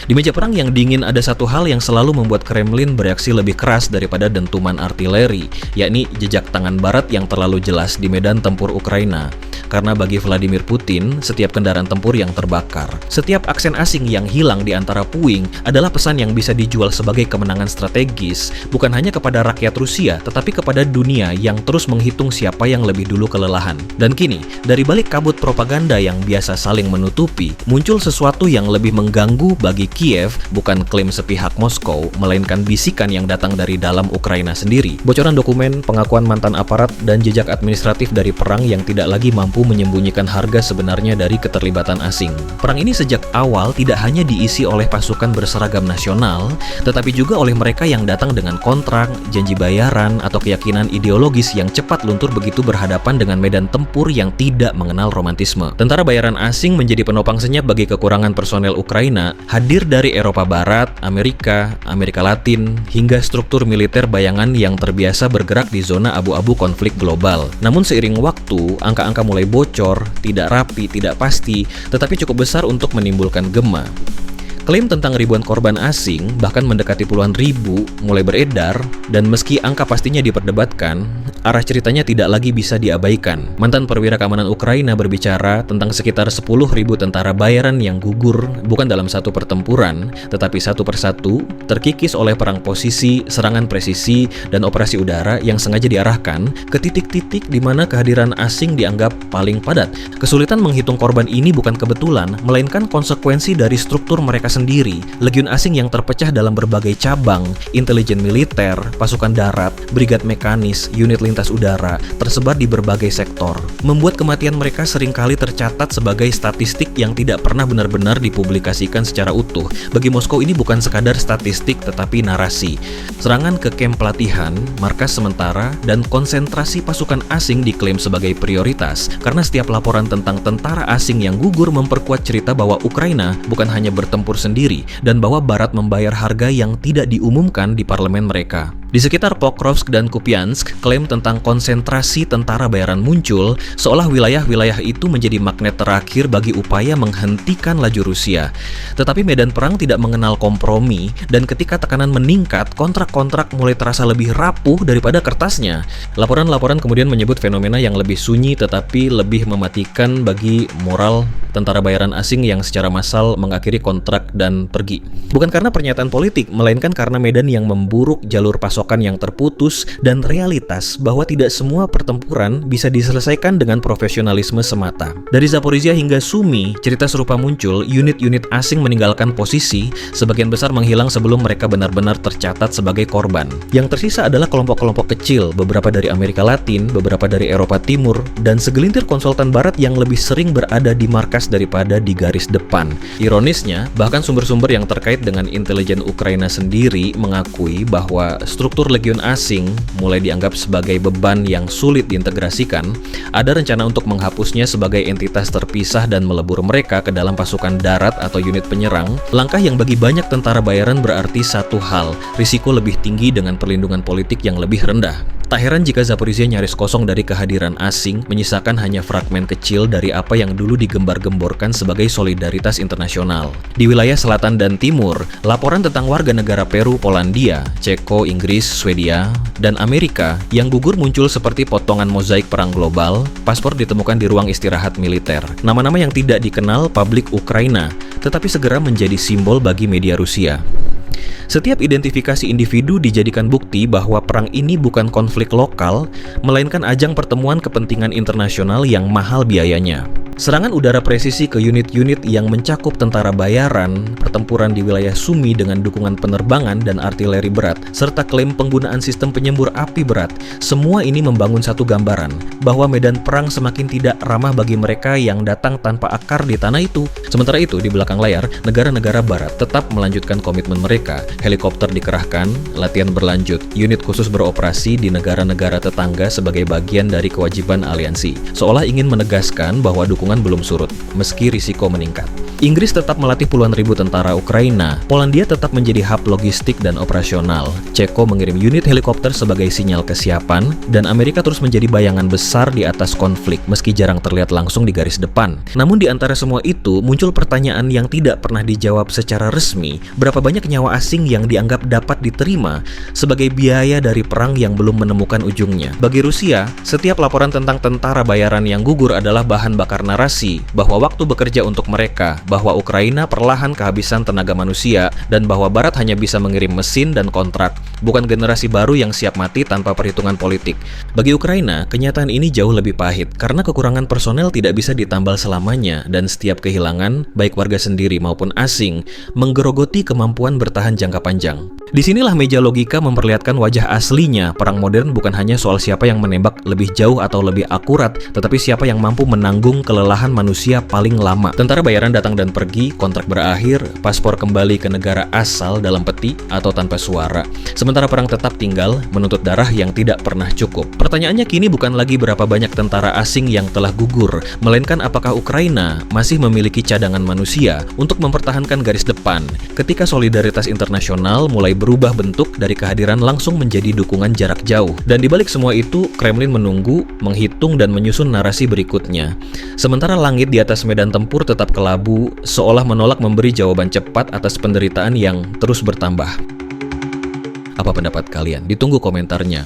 Di meja perang yang dingin ada satu hal yang selalu membuat Kremlin bereaksi lebih keras daripada dentuman artileri, yakni jejak tangan Barat yang terlalu jelas di medan tempur Ukraina. Karena bagi Vladimir Putin, setiap kendaraan tempur yang terbakar, setiap aksen asing yang hilang di antara puing adalah pesan yang bisa dijual sebagai kemenangan strategis, bukan hanya kepada rakyat Rusia, tetapi kepada dunia yang terus menghitung siapa yang lebih dulu kelelahan. Dan kini, dari balik kabut propaganda yang biasa saling menutupi, muncul sesuatu yang lebih mengganggu bagi Kiev, bukan klaim sepihak Moskow, melainkan bisikan yang datang dari dalam Ukraina sendiri. Bocoran dokumen, pengakuan mantan aparat, dan jejak administratif dari perang yang tidak lagi mampu menyembunyikan harga sebenarnya dari keterlibatan asing. Perang ini sejak awal tidak hanya diisi oleh pasukan berseragam nasional, tetapi juga oleh mereka yang datang dengan kontrak, janji bayaran, atau keyakinan ideologis yang cepat luntur begitu berhadapan dengan medan tempur yang tidak mengenal romantisme. Tentara bayaran asing menjadi penopang senyap bagi kekurangan personel Ukraina, hadir dari Eropa Barat, Amerika, Amerika Latin, hingga struktur militer bayangan yang terbiasa bergerak di zona abu-abu konflik global. Namun seiring waktu, angka-angka mulai bocor, tidak rapi, tidak pasti, tetapi cukup besar untuk menimbulkan gema. Klaim tentang ribuan korban asing, bahkan mendekati puluhan ribu, mulai beredar, dan meski angka pastinya diperdebatkan, arah ceritanya tidak lagi bisa diabaikan. Mantan perwira keamanan Ukraina berbicara tentang sekitar 10.000 tentara bayaran yang gugur bukan dalam satu pertempuran, tetapi satu persatu, terkikis oleh perang posisi, serangan presisi, dan operasi udara yang sengaja diarahkan ke titik-titik di mana kehadiran asing dianggap paling padat. Kesulitan menghitung korban ini bukan kebetulan, melainkan konsekuensi dari struktur mereka sendiri. Legiun asing yang terpecah dalam berbagai cabang, intelijen militer, pasukan darat, brigad mekanis, unit lintas udara, tersebar di berbagai sektor, membuat kematian mereka seringkali tercatat sebagai statistik yang tidak pernah benar-benar dipublikasikan secara utuh. Bagi Moskow ini bukan sekadar statistik tetapi narasi. Serangan ke kamp pelatihan, markas sementara, dan konsentrasi pasukan asing diklaim sebagai prioritas, karena setiap laporan tentang tentara asing yang gugur memperkuat cerita bahwa Ukraina bukan hanya bertempur sendiri, dan bahwa Barat membayar harga yang tidak diumumkan di parlemen mereka. Di sekitar Pokrovsk dan Kupiansk, klaim tentang konsentrasi tentara bayaran muncul, seolah wilayah-wilayah itu menjadi magnet terakhir bagi upaya menghentikan laju Rusia. Tetapi medan perang tidak mengenal kompromi, dan ketika tekanan meningkat, kontrak-kontrak mulai terasa lebih rapuh daripada kertasnya. Laporan-laporan kemudian menyebut fenomena yang lebih sunyi tetapi lebih mematikan bagi moral tentara bayaran asing yang secara massal mengakhiri kontrak dan pergi. Bukan karena pernyataan politik, melainkan karena medan yang memburuk, jalur pasokan yang terputus, dan realitas bahwa tidak semua pertempuran bisa diselesaikan dengan profesionalisme semata. Dari Zaporizhia hingga Sumy, cerita serupa muncul. Unit-unit asing meninggalkan posisi, sebagian besar menghilang sebelum mereka benar-benar tercatat sebagai korban. Yang tersisa adalah kelompok-kelompok kecil, beberapa dari Amerika Latin, beberapa dari Eropa Timur, dan segelintir konsultan Barat yang lebih sering berada di markas daripada di garis depan. Ironisnya, bahkan sumber-sumber yang terkait dengan intelijen Ukraina sendiri mengakui bahwa struktur legiun asing mulai dianggap sebagai beban yang sulit diintegrasikan. Ada rencana untuk menghapusnya sebagai entitas terpisah dan melebur mereka ke dalam pasukan darat atau unit penyerang. Langkah yang bagi banyak tentara bayaran berarti satu hal, risiko lebih tinggi dengan perlindungan politik yang lebih rendah. Tak heran jika Zaporizhia nyaris kosong dari kehadiran asing, menyisakan hanya fragmen kecil dari apa yang dulu digembar-gemborkan sebagai solidaritas internasional. Di wilayah selatan dan timur, laporan tentang warga negara Peru, Polandia, Ceko, Inggris, Swedia, dan Amerika yang gugur muncul seperti potongan mozaik perang global. Paspor ditemukan di ruang istirahat militer. Nama-nama yang tidak dikenal publik Ukraina, tetapi segera menjadi simbol bagi media Rusia. Setiap identifikasi individu dijadikan bukti bahwa perang ini bukan konflik lokal, melainkan ajang pertemuan kepentingan internasional yang mahal biayanya. Serangan udara presisi ke unit-unit yang mencakup tentara bayaran, pertempuran di wilayah Sumy dengan dukungan penerbangan dan artileri berat, serta klaim penggunaan sistem penyembur api berat, semua ini membangun satu gambaran bahwa medan perang semakin tidak ramah bagi mereka yang datang tanpa akar di tanah itu. Sementara itu, di belakang layar, negara-negara Barat tetap melanjutkan komitmen mereka. Helikopter dikerahkan, latihan berlanjut, unit khusus beroperasi di negara-negara tetangga sebagai bagian dari kewajiban aliansi, seolah ingin menegaskan bahwa dukungan dukungan belum surut, meski risiko meningkat. Inggris tetap melatih puluhan ribu tentara Ukraina, Polandia tetap menjadi hub logistik dan operasional, Ceko mengirim unit helikopter sebagai sinyal kesiapan, dan Amerika terus menjadi bayangan besar di atas konflik meski jarang terlihat langsung di garis depan. Namun di antara semua itu, muncul pertanyaan yang tidak pernah dijawab secara resmi, berapa banyak nyawa asing yang dianggap dapat diterima sebagai biaya dari perang yang belum menemukan ujungnya. Bagi Rusia, setiap laporan tentang tentara bayaran yang gugur adalah bahan bakar narasi bahwa waktu bekerja untuk mereka, bahwa Ukraina perlahan kehabisan tenaga manusia, dan bahwa Barat hanya bisa mengirim mesin dan kontrak, bukan generasi baru yang siap mati tanpa perhitungan politik. Bagi Ukraina, kenyataan ini jauh lebih pahit, karena kekurangan personel tidak bisa ditambal selamanya, dan setiap kehilangan, baik warga sendiri maupun asing, menggerogoti kemampuan bertahan jangka panjang. Disinilah meja logika memperlihatkan wajah aslinya. Perang modern bukan hanya soal siapa yang menembak lebih jauh atau lebih akurat, tetapi siapa yang mampu menanggung kelelahan manusia paling lama. Tentara bayaran datang dan pergi, kontrak berakhir, paspor kembali ke negara asal dalam peti atau tanpa suara. Sementara perang tetap tinggal, menuntut darah yang tidak pernah cukup. Pertanyaannya kini bukan lagi berapa banyak tentara asing yang telah gugur, melainkan apakah Ukraina masih memiliki cadangan manusia untuk mempertahankan garis depan ketika solidaritas internasional mulai berubah bentuk dari kehadiran langsung menjadi dukungan jarak jauh. Dan dibalik semua itu, Kremlin menunggu, menghitung, dan menyusun narasi berikutnya. Sementara langit di atas medan tempur tetap kelabu, seolah menolak memberi jawaban cepat atas penderitaan yang terus bertambah. Apa pendapat kalian? Ditunggu komentarnya.